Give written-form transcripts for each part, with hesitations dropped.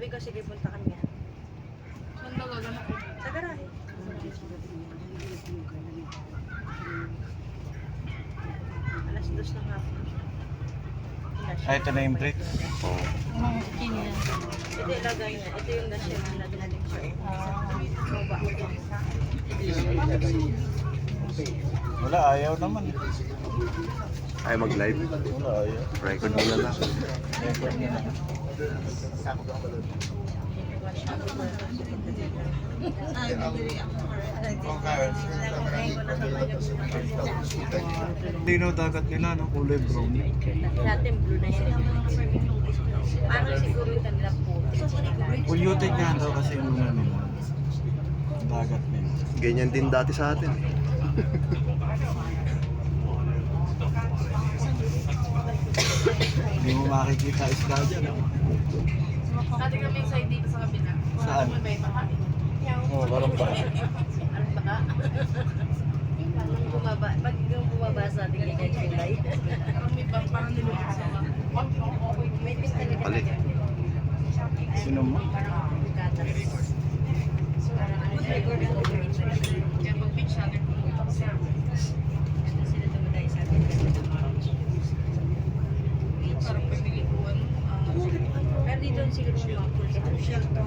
Sabi ko, sige, punta kami yan. Saan daw gaganap? Sa garahe. Alas 2 ng hapon. Ay, ito na yung brick. Oo. Mga skin yan. Ito ilagay niya. Ito yung dasya na nilagay siya. Baba. Wala, ayaw naman. Ay, mag-live. Wala, ayaw. Record mo na lang. Record nyo na. Dino dagat nila, no? Kulay brown. Natin blue na yan. Parang siguro yung kanila po. Polluted nga daw kasi yung mga nila. Yung dagat nila. Ganyan din dati sa atin. Hindi mo makikita isda dyan, no? Dati kami sa dito sa kabila. Saan? May baka. Oo, parang pa. Anong baka? Bumaba. Pag yung bumaba sa ating ligay kulay. Parang may bang parang nilulog sa May pista na Pali. Sino mo? Parang gatas. Parang ano siya yung Kaya pag beach natin pumunta ko siya. Ito sila dumaday sa atin. Parang pamilikuan. Pero dito sila mga pool. Ito shelter.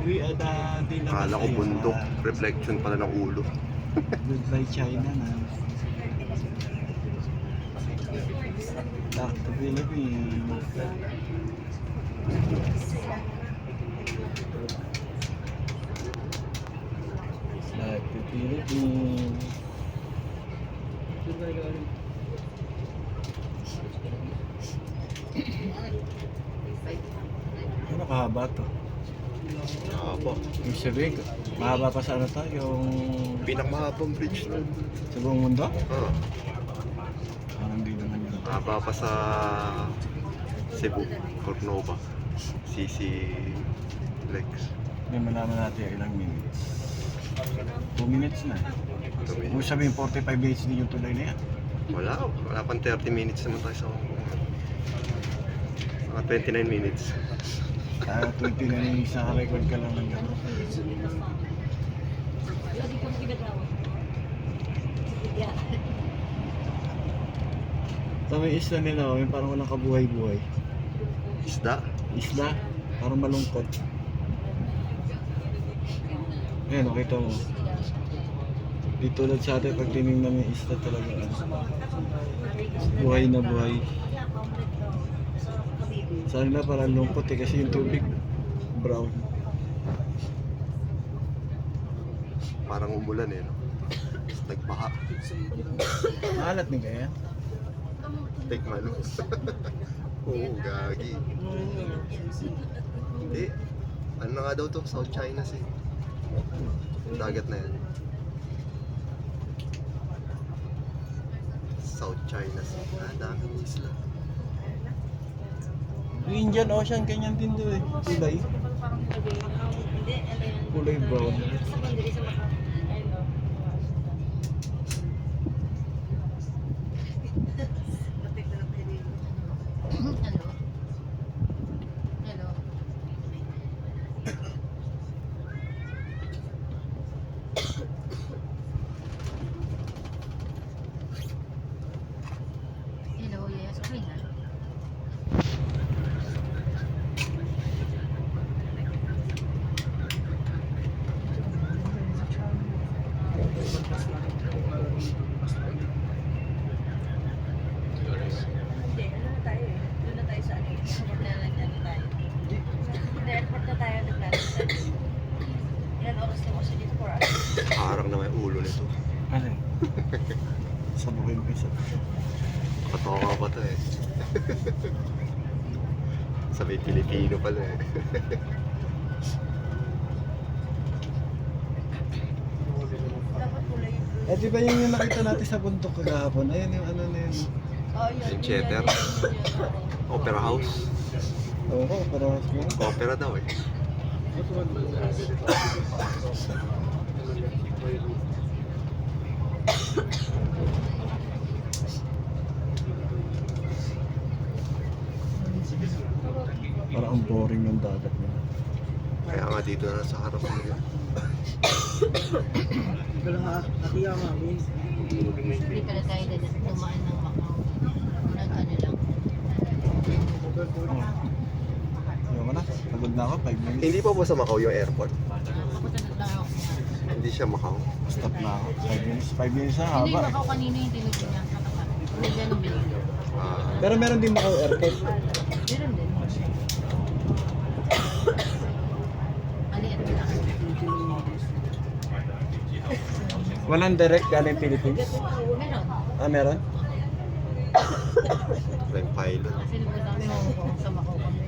Uy, di naman Akala ko kayo, bundok. Reflection pala ng ulo. Goodbye China na. Back to Philippines. Back to Philippines. Ano kahaba to? Haba. Yung sabihin, mahaba pa sa ano to? Yung Pinakmahabang bridge na. sa buong mundo? Ah, Parang di naman yun. haba pa sa Cebu, Cornova, CC Lex. May malaman natin ilang minutes. 2 minutes na. Kung sabihin 45 minutes din yung tulay na yan. Wala pang 30 minutes naman tayo sa mga 29 minutes. Kaya 20 na yung isang record ka lang ng gano'n. Lagi kang ginagawa. Yeah. Sa may isla nila, may parang walang kabuhay-buhay. Isda? Isla, parang malungkot. Ayan, nakita mo. Di tulad sa atin, pag tinignan yung isla talaga, buhay na buhay. Sa nila parang lungkot kasi yung tubig brown. Parang umulan no? Nagbaha. Maalat ni kaya? Tikman mo. Oo, gagi. Hindi. Ano na nga daw to? South China Sea. Dagat na yan. South China Sea. Daming isla. Yung Indian Ocean, ganyan din doon eh. Kulay. Parang nilagay. Hindi, ano yan? Kulay brown. Sa bandiri sa maka. Ayun o. Matik na lang kayo. Hello. Hello. Hello, yes, okay na. Hindi, ano na tayo eh. Doon na tayo sa ano eh. Ano tayo. Hindi, airport na tayo naglalakad. Ilan oras na kasi dito for us? Parang na may ulo nito. Ano? Sabukin ko isa. Nakatawa pa to eh. Sa may Pilipino pala eh. Dapat kulay yung blue. Eh di ba yung nakita natin sa bundok kagahapon? Ayun yung ano na yun. Oh, yun. Yung cheddar. Opera House. Oo, parehas mo. Opera daw eh. Parang ang boring ng dagat niya. Kaya nga dito na sa harap nila. Hindi pala tayo dumaan ng Macau. Nag-ano lang. Oh. Ayoko na. Pagod na ako. 5 minutes. Hindi pa ba sa Macau yung airport? Papunta na lang ako. Hindi siya Macau. Stop na ako. 5 minutes. 5 minutes na. Hindi, Haba. Macau kanina yung tinutunan. Katapat. Hindi ganun binili. Ah, Pero meron din Macau Airport. Meron din. Maliit lang. Walang direct galing Philippines. Meron. Ah, meron? yung pilot. Kasi nung kami Hong Kong sa Macau kami.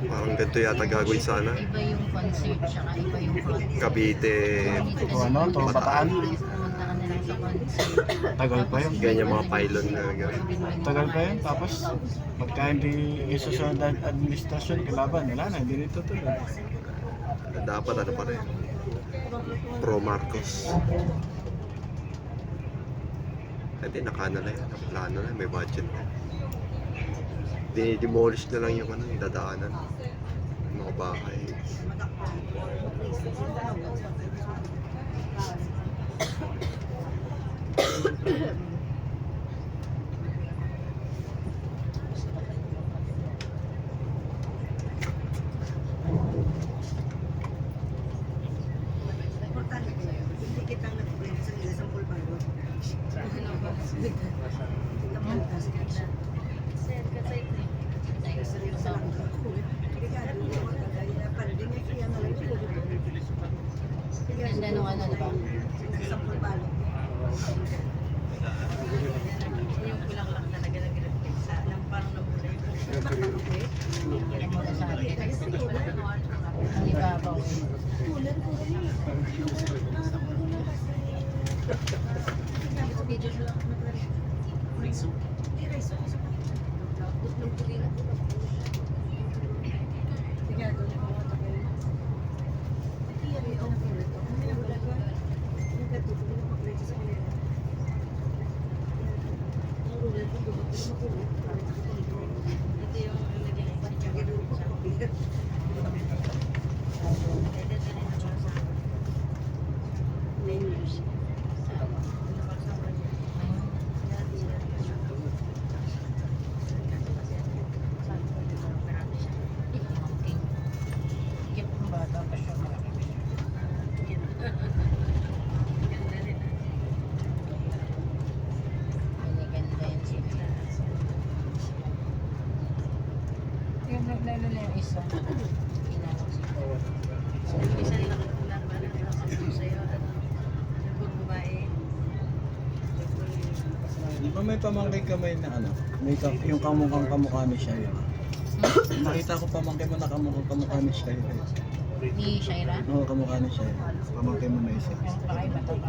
Parang ganito yata gagawin sana. Iba yung concert, tsaka iba yung concert. Cavite, O ano, to Bataan. Pumunta ka na lang sa concert. Tagal pa yun. ganyan mga pylon na gano'n. Tagal pa yun. Tapos, pagka hindi isusunod ang administrasyon, kalaban, wala na, hindi nito tuloy. Dapat ano pa rin. Pro Marcos. Hindi, nakana na yan. Naplano na, may budget na. Dinidemolish na lang yung ano, yung dadaanan. Yung mga bahay. Ganda nung ano, diba? Yung kulang lang talaga nag-reflect sa ng parang nabulay. Yung mga sa atin. Hindi ba ako? Video lang ako ito yung naging Higit ng bata pa siya malaki. Ganda yun sila. Yung naglalo na yung isa. Inanong siya. isa lang lang ba na nakasabi sa'yo ano yung babae Di ba may pamangkin kamay na ano? May yung kamukha ni siya yun. Nakita ko pamangkin mo na kamukha ni siya yun. Ni Shaira? Oo, kamukha ni siya yun. Pamangkin mo na isa. Yung pakay mataba.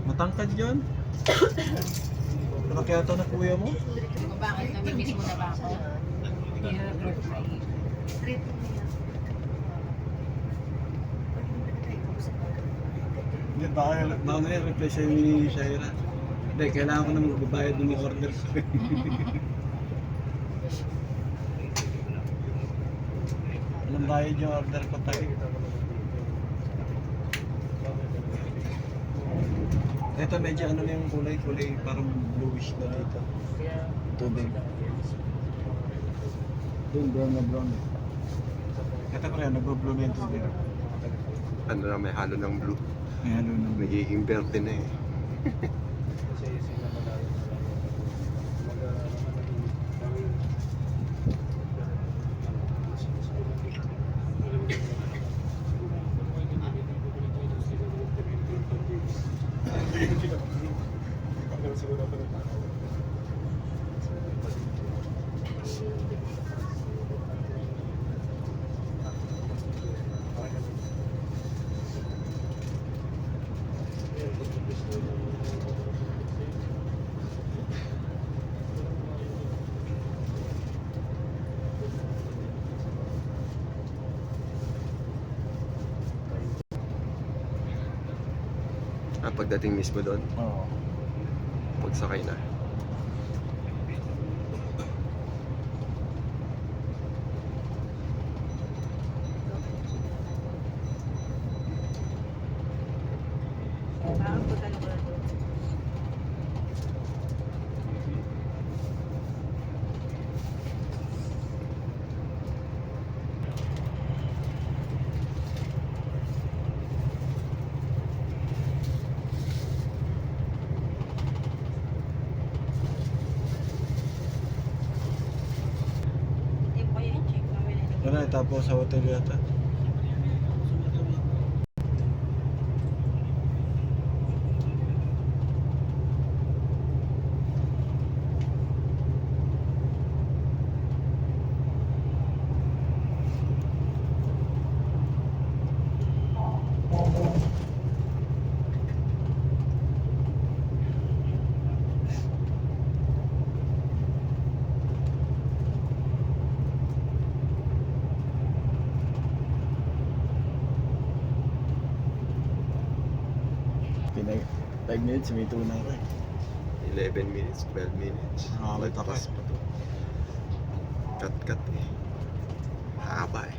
Matangkad yun? Laki ata na kuya mo? Kung bakit namimiss mo na ba ako? treat mo yan Hindi, baka na yung reply sa'yo ni Shaira. Hindi, kailangan ko na magbabayad ng order ko. Anong bayad yung order ko tayo? Ito medyo ano na yung kulay parang bluish na dito. Tubig. Doon, brown na brown. Ito pa rin, nagbo-blue na yung tubig. Ano na, may halo ng blue. May halo ng Nagiging verde na eh. Pagdating mismo doon, Oo. pagsakay na. Makakapunta ko na doon. Hindi ko kaya check na may nilagay. Wala, tapos sa hotel yata. Pinag 5 minutes, may tuna ko eh. 11 minutes, 12 minutes. Nakakabit ako Lagpas eh. pa to. Cut eh. Haba eh.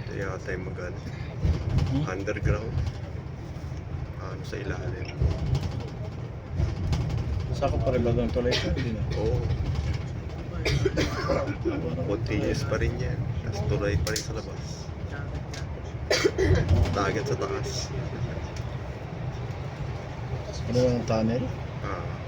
Kaya tayo mag-ano, underground. Ano sa ilalim. Sakop pa rin ba doon tuloy ka? Hindi na. Oo. Continuous pa rin yan. Tapos tuloy pa rin sa labas. Dagat sa taas. Ano yung tunnel? Ah.